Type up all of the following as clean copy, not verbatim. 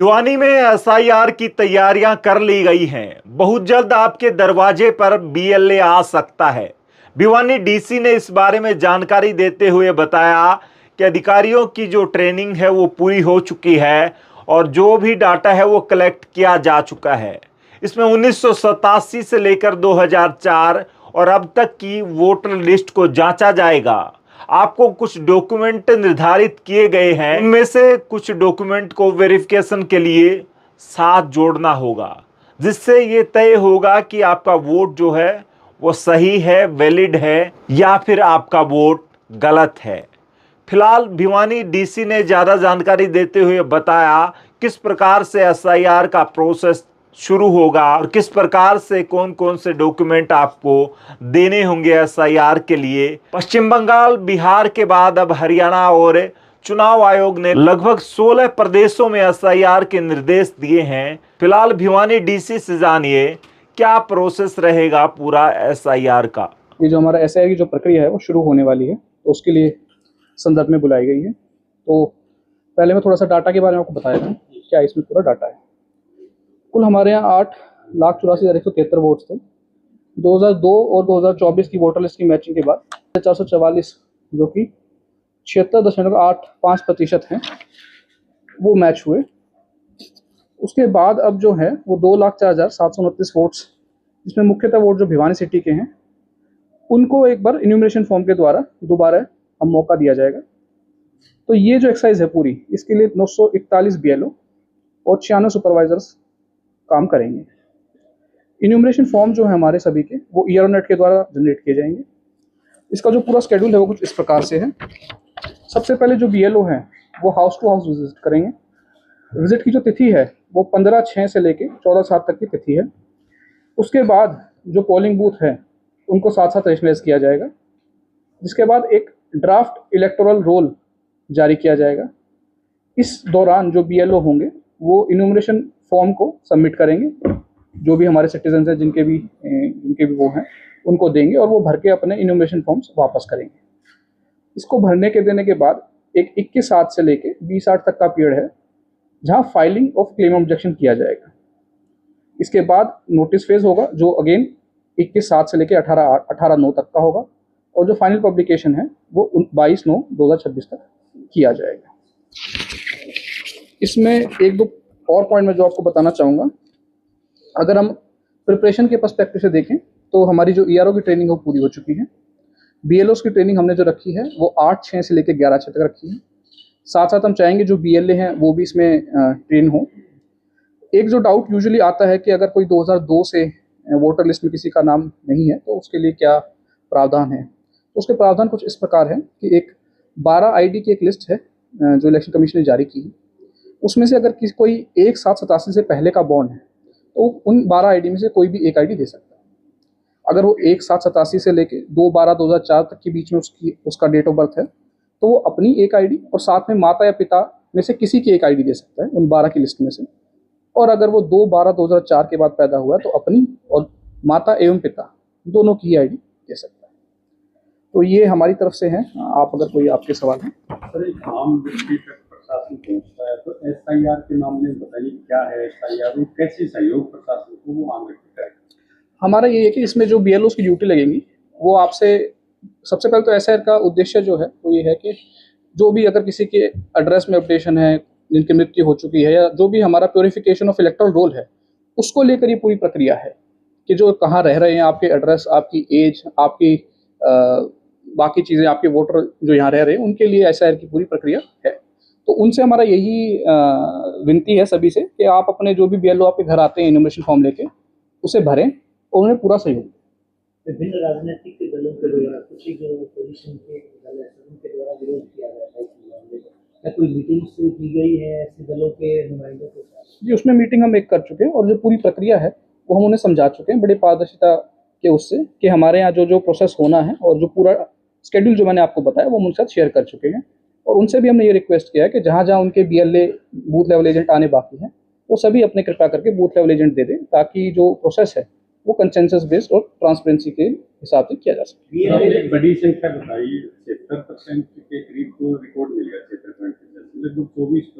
भिवानी में एसआईआर की तैयारियां कर ली गई हैं। बहुत जल्द आपके दरवाजे पर बीएलए आ सकता है। भिवानी डीसी ने इस बारे में जानकारी देते हुए बताया कि अधिकारियों की जो ट्रेनिंग है वो पूरी हो चुकी है और जो भी डाटा है वो कलेक्ट किया जा चुका है। इसमें 1987 से लेकर 2004 और अब तक की वोटर लिस्ट को जांचा जाएगा। आपको कुछ डॉक्यूमेंट निर्धारित किए गए हैं, उनमें से कुछ डॉक्यूमेंट को वेरिफिकेशन के लिए साथ जोड़ना होगा, जिससे ये तय होगा कि आपका वोट जो है वो सही है, वैलिड है या फिर आपका वोट गलत है। फिलहाल भिवानी डीसी ने ज़्यादा जानकारी देते हुए बताया किस प्रकार से एसआईआर का प्रोसेस शुरू होगा और किस प्रकार से कौन कौन से डॉक्यूमेंट आपको देने होंगे एसआईआर के लिए। पश्चिम बंगाल, बिहार के बाद अब हरियाणा और चुनाव आयोग ने लगभग 16 प्रदेशों में एसआईआर के निर्देश दिए हैं। फिलहाल भिवानी डीसी से जानिए क्या प्रोसेस रहेगा पूरा एसआईआर का। ये जो हमारा एसआईआर की जो प्रक्रिया है वो शुरू होने वाली है, तो उसके लिए संदर्भ में बुलाई गई है। तो पहले मैं थोड़ा सा डाटा के बारे में आपको बताया था, क्या इसमें पूरा डाटा है। कुल हमारे यहाँ 8,84,173 वोट्स थे। 2002 और 2024 की वोटर लिस्ट की मैचिंग के बाद 444 जो कि 76.85% हैं वो मैच हुए। उसके बाद अब जो है वो 2,04,729 वोट्स, जिसमें मुख्यतः वोट जो भिवानी सिटी के हैं उनको एक बार इन्यूमरेशन फॉर्म के द्वारा दोबारा हम मौका दिया जाएगा। तो ये जो एक्सरसाइज है पूरी, इसके लिए 941 बीएलओ और 96 सुपरवाइजर्स काम करेंगे। इन्यूमरेशन फॉर्म जो है हमारे सभी के वो ईआरओनेट के द्वारा जनरेट किए जाएंगे। इसका जो पूरा शेड्यूल है वो कुछ इस प्रकार से है। सबसे पहले जो बीएलओ हैं वो हाउस टू हाउस विजिट करेंगे। विजिट की जो तिथि है वो 15/6 से लेके 14/7 तक की तिथि है। उसके बाद जो पोलिंग बूथ है उनको साथ साथ रजिस्टराइज किया जाएगा, जिसके बाद एक ड्राफ्ट इलेक्टोरल रोल जारी किया जाएगा। इस दौरान जो बीएलओ होंगे वो इन्यूमरेशन फॉर्म को सबमिट करेंगे, जो भी हमारे सिटीजन हैं जिनके भी वो हैं उनको देंगे और वो भर के अपने इन्यूमरेशन फॉर्म्स वापस करेंगे। इसको भरने के देने के बाद एक 21/7 से लेके 20/8 तक का पीरियड है जहाँ फाइलिंग ऑफ क्लेम ऑब्जेक्शन किया जाएगा। इसके बाद नोटिस फेज होगा जो अगेन 21/7 से लेके 18/9 तक का होगा और जो फाइनल पब्लिकेशन है वो 22/9/2026 तक किया जाएगा। इसमें एक दो और पॉइंट मैं जो आपको बताना चाहूँगा, अगर हम प्रिपरेशन के पर्सपेक्टिव से देखें तो हमारी जो ईआरओ की ट्रेनिंग वो पूरी हो चुकी है। बीएलओस की ट्रेनिंग हमने जो रखी है वो 8/6 से लेकर 11/6 तक रखी है। साथ साथ हम चाहेंगे जो बीएलए हैं वो भी इसमें ट्रेन हो। एक जो डाउट यूजुअली आता है कि अगर कोई 2002 से वोटर लिस्ट में किसी का नाम नहीं है तो उसके लिए क्या प्रावधान है। तो उसके प्रावधान कुछ इस प्रकार है कि एक 12 आईडी की एक लिस्ट है जो इलेक्शन कमीशन ने जारी की है। उसमें से अगर कोई 1/7/87 से पहले का बॉर्न है तो उन 12 आईडी में से कोई भी एक आईडी दे सकता है। अगर वो 1/7/87 से लेके 2/12/2004 तक के बीच में उसका डेट ऑफ बर्थ है तो वो अपनी एक आईडी और साथ में माता या पिता में से किसी की एक आईडी दे सकता है उन 12 की लिस्ट में से। और अगर वो 2/12/2004 के बाद पैदा हुआ है तो अपनी और माता एवं पिता दोनों की आईडी दे सकता है। तो ये हमारी तरफ से है। आप अगर कोई आपके सवाल हैं। सर, एक आम व्यक्ति तक प्रशासन पहुंचता है तो एसआईआर के मामले में बताइए क्या है एसआईआर और कैसे सहयोग प्रशासन को वो आम व्यक्ति करेगा। हमारा ये है कि इसमें जो बीएलओ की ड्यूटी लगेंगी वो आपसे सबसे पहले तो एसआईआर का उद्देश्य जो है वो ये है कि जो भी अगर किसी के एड्रेस में अपडेशन है, जिनकी मृत्यु हो चुकी है, या जो भी हमारा प्योरिफिकेशन ऑफ इलेक्टोरल रोल है उसको लेकर ये पूरी प्रक्रिया है कि जो कहाँ रह रहे हैं, आपके एड्रेस, आपकी एज, आपकी बाकी चीज़ें, आपके वोटर जो यहाँ रह रहे हैं उनके लिए एसआईआर की पूरी प्रक्रिया है। तो उनसे हमारा यही विनती है सभी से कि आप अपने जो भी बीएलओ आपके घर आते हैं इन्फॉर्मेशन फॉर्म लेके उसे भरें और उन्हें पूरा सहयोग दें। विभिन्न राजनीतिक दलों के द्वारा कुछ जो पोजीशन के दल है उनके द्वारा विरोध किया गया है इस मामले में, क्या कोई मीटिंग्स की गई है ऐसे दलों के नुमाइंदों के साथ? जी, उसमें मीटिंग हम एक कर चुके हैं और जो पूरी प्रक्रिया है वो हम उन्हें समझा चुके हैं बड़े पारदर्शिता के उससे कि हमारे यहाँ जो प्रोसेस होना है और जो पूरा शेड्यूल जो मैंने आपको बताया वो हम उनके साथ शेयर कर चुके हैं। और उनसे भी हमने ये रिक्वेस्ट किया है कि जहाँ जहाँ उनके बीएलए बूथ लेवल एजेंट आने बाकी हैं वो सभी अपने कृपा करके बूथ लेवल एजेंट दे दें, ताकि जो प्रोसेस है वो कंसेंसस बेस्ड और ट्रांसपेरेंसी के हिसाब से किया जा सके। एक बड़ी संख्या बताइए, 76% के करीब को रिकॉर्ड मिल गया, 76% लगभग 24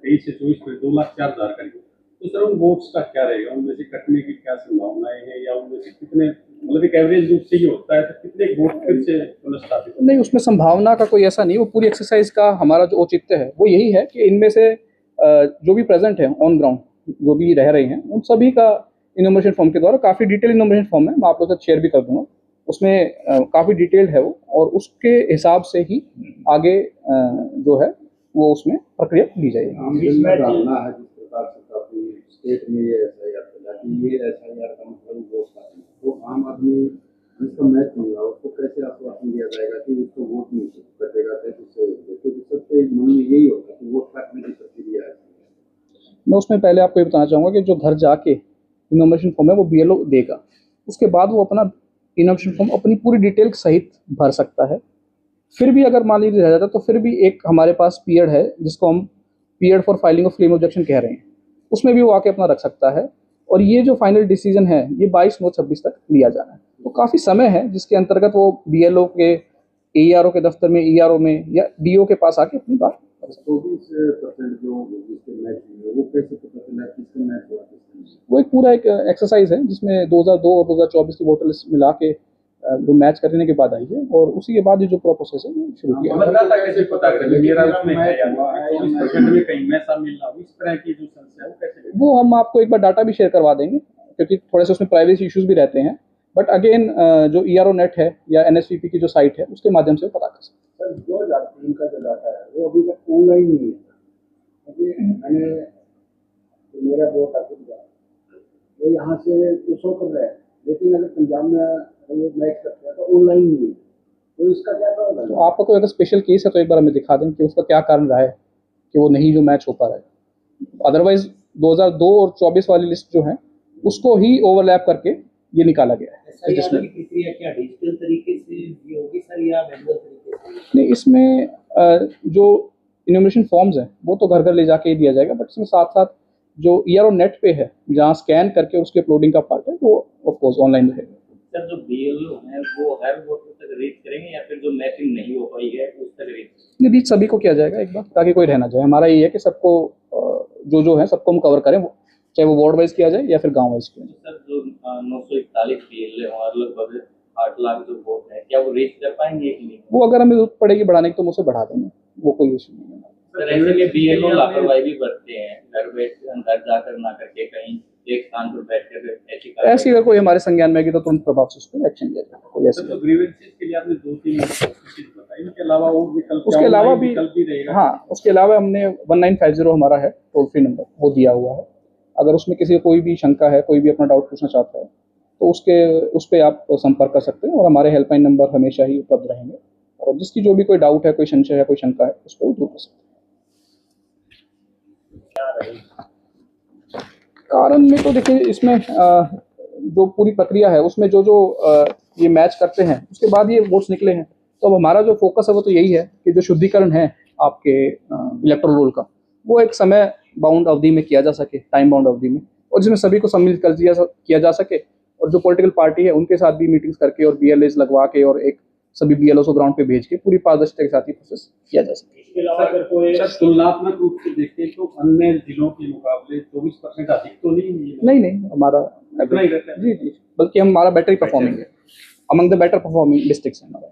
23 से 24 में 2,04,000 करीब, तो सर उन वोट्स का क्या रहेगा, उनमें से कटने की क्या संभावनाएं हैं, या उनमें से कितने, मतलब एक एवरेज रूप से ये होता है तो कितने वोट फिर से पुनर्स्थापित होंगे? नहीं, उसमें संभावना का कोई ऐसा नहीं, वो पूरी एक्सरसाइज का हमारा जो औचित्य है वो यही है कि इनमें से जो भी प्रेजेंट है ऑन ग्राउंड, जो भी रह रहे हैं, उन सभी का इनोमिनेशन फॉर्म के द्वारा, काफ़ी डिटेल इनोमिनेशन फॉर्म है, मैं आप लोगों के साथ शेयर भी कर दूंगा, उसमें काफ़ी डिटेल्ड है वो, और उसके हिसाब से ही आगे जो है वो उसमें प्रक्रिया ली जाएगी। इसमें धारणा है जिस प्रकार से काफी स्टेट में ये एसआईआर चला कि ये एसआईआर का मतलब वोट का है, तो आम आदमी जिसका मैच नहीं हुआ उसको कैसे आश्वासन दिया जाएगा कि उसको वोट नहीं कटेगा, कैसे, क्योंकि सबसे मन में यही होगा कि वोट काटने की प्रक्रिया है। मैं उसमें पहले आपको ये बताना चाहूँगा कि जो घर जाके इनोमिनेशन फॉर्म है वो बीएलओ देगा, उसके बाद वो अपना इनोमिनेशन फॉर्म अपनी पूरी डिटेल सहित भर सकता है। फिर भी अगर मान लीजिए रह जाता तो फिर भी एक हमारे पास पीरियड है जिसको हम period for filing of claim objection कह रहे हैं, उसमें भी वो आके अपना रख सकता है, और ये जो फाइनल डिसीजन है ये 22/9/26 तक लिया जाना है, तो काफ़ी समय है जिसके अंतर्गत वो बीएलओ के, एईआरओ के दफ्तर में, ईआरओ में या डीओ के पास आके अपनी बात कर सकते हैं। 24% जो जिसके मैच हुए वो कैसे पता चला किसका मैच हुआ किसका नहीं? वो एक पूरा एक एक्सरसाइज है जिसमें 2002 और 2024 की वोटर लिस्ट मिला के जो मैच करने के बाद आई है, और उसी के बाद ये जो प्रोसेस है ये शुरू किया है। मतदाता कैसे पता करें मेरा उसमें है या नहीं, 24% में कहीं मैं शामिल ना हूं, इस तरह की जो समस्या है वो कैसे? वो हम आपको एक बार डाटा भी शेयर करवा देंगे, क्योंकि थोड़े से उसमें प्राइवेसी इश्यूज भी रहते हैं, बट अगेन जो ईआरओ नेट है या एनएसवीपी की जो साइट है उसके माध्यम से पता कर सकते हैं। सर 2003 का जो डाटा है वो अभी तक ऑनलाइन नहीं है, क्योंकि मैंने जो मेरा वोट अभी वो यहाँ से तो शो कर रहा है, लेकिन अगर पंजाब में वो मैच करते हैं तो ऑनलाइन नहीं है, तो इसका क्या होगा? तो आपका कोई अगर स्पेशल केस है तो एक बार हमें दिखा दें कि उसका क्या कारण रहा है कि वो नहीं जो मैच हो पा रहा है। अदरवाइज 2002 और 24 वाली लिस्ट जो है उसको ही ओवरलैप करके ये निकाला गया है। एसआईआर की प्रक्रिया क्या डिजिटल तरीके से भी होगी सर या मैनुअल तरीके से? नहीं, इसमें जो इनोमिनेशन फॉर्म्स हैं वो तो घर घर ले जाके ही दिया जाएगा, बट इसमें साथ साथ जो ईआरओ नेट पे है जहाँ स्कैन करके उसके अपलोडिंग का पार्ट है वो ऑफ कोर्स ऑनलाइन रहेगा। सर जो बीएलओ है वो हर वोटर तक रीच करेंगे या फिर जो मैपिंग नहीं हो पाई है उस तक रीच? रीच सभी को किया जाएगा एक बार, ताकि कोई रह ना जाए। हमारा ये है कि सबको जो है सबको हम कवर करें, चाहे वो वार्ड वाइज किया जाए या फिर गांव वाइज किया जाए। सर जो 941 बीएलओ और लगभग 8 लाख जो वोट है क्या वो रीच कर पाएंगे कि नहीं? वो अगर हमें जरूरत पड़ेगी बढ़ाने की तो हम उसे बढ़ा देंगे, वो कोई इशू नहीं है। सर ऐसे में बीएलओ लापरवाही भी बरतते हैं, घर जाकर ना करके कहीं एक स्थान पर बैठकर ऐसी अगर कोई हमारे संज्ञान में आएगी तो तुरंत प्रभाव से उस पर एक्शन लिया जाएगा। कोई ऐसी तो ग्रीवेंसेस के लिए आपने 2-3 चीज बताई, इनके अलावा और विकल्प, उसके अलावा भी रहेगा? हाँ, उसके अलावा हमने 1950 हमारा है टोल फ्री नंबर, वो दिया हुआ है। अगर उसमें किसी को कोई भी शंका है, कोई भी अपना डाउट पूछना चाहता है तो उस पर आप संपर्क कर सकते हैं, और हमारे हेल्पलाइन नंबर हमेशा ही उपलब्ध रहेंगे, और जिसकी जो भी कोई डाउट है, कोई संशय है, कोई शंका है, उस पर वो दूर कर सकते हैं। कारण में तो देखिए इसमें जो पूरी प्रक्रिया है उसमें जो ये मैच करते हैं उसके बाद ये वोट्स निकले हैं, तो अब हमारा जो फोकस है वो तो यही है कि जो शुद्धिकरण है आपके इलेक्टोरल रोल का वो एक समय बाउंड अवधि में किया जा सके, टाइम बाउंड अवधि में, और जिसमें सभी को सम्मिलित कर किया जा सके, और जो पॉलिटिकल पार्टी है उनके साथ भी मीटिंग्स करके और बीएलएस लगवा के और एक सभी बीएलओ को ग्राउंड पे भेज के पूरी पारदर्शिता के साथ ही प्रोसेस किया जा सके। इसके अलावा अगर कोई सर तुलनात्मक रूप से देखें तो अन्य जिलों के मुकाबले 24% अधिक तो नहीं, हमारा इतना ही रहता है। जी, बल्कि हमारा बेटर ही परफॉर्मिंग है, among the better performing districts है हमारा।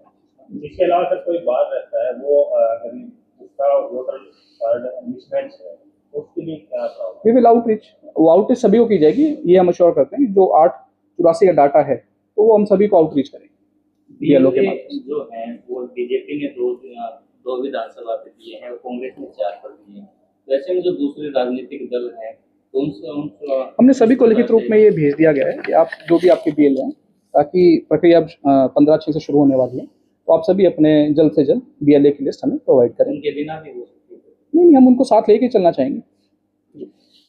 इसके अलावा सर कोई बात रहता है वो अगर उसका वोटर कार्ड मिसमैच है उसके लिए क्या होगा? वी विल आउटरीच सभी को की जाएगी, ये हम अश्योर करते हैं। जो 884 का डाटा है तो वो हम सभी को आउटरीच करेंगे बीएलओ के माध्यम से। जो है वो बीजेपी ने दो विधानसभा पे दिए हैं और कांग्रेस ने 4 पर दिए हैं, तो ऐसे में जो दूसरे राजनीतिक दल हैं तो उनसे हमने सभी को लिखित रूप में ये भेज दिया गया है कि आप जो भी आपके बीएल हैं, ताकि प्रक्रिया 15/6 से शुरू होने वाली है, तो आप सभी अपने जल्द से जल्द बीएलए की लिस्ट हमें प्रोवाइड करें। उनके बिना भी हो सकती है? नहीं, हम उनको साथ लेके चलना चाहेंगे।